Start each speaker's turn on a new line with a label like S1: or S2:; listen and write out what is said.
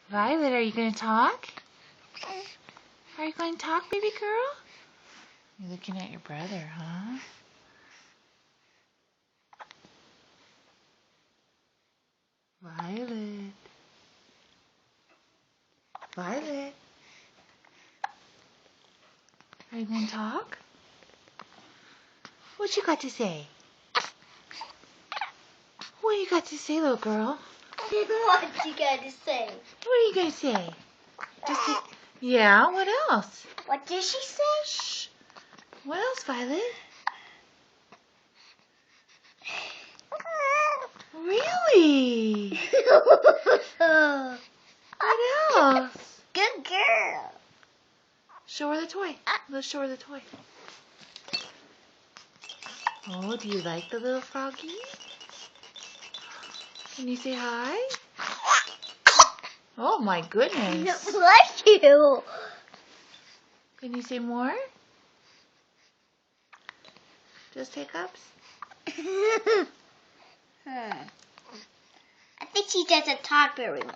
S1: Violet, are you going to talk? Are you going to talk, baby girl? You're looking at your brother, huh? Violet. Violet. Are you going to talk? What you got to say? What you got to say, little girl?
S2: What you got to say?
S1: What are you going to say? Just say, yeah, what else?
S2: What did she say?
S1: Shh. What else, Violet? Really? What else?
S2: Good girl.
S1: Show her the toy. Let's show her the toy. Oh, do you like the little froggy? Can you say hi? Oh my goodness.
S2: Bless you.
S1: Can you say more? Just hiccups?
S2: I think she doesn't talk very much.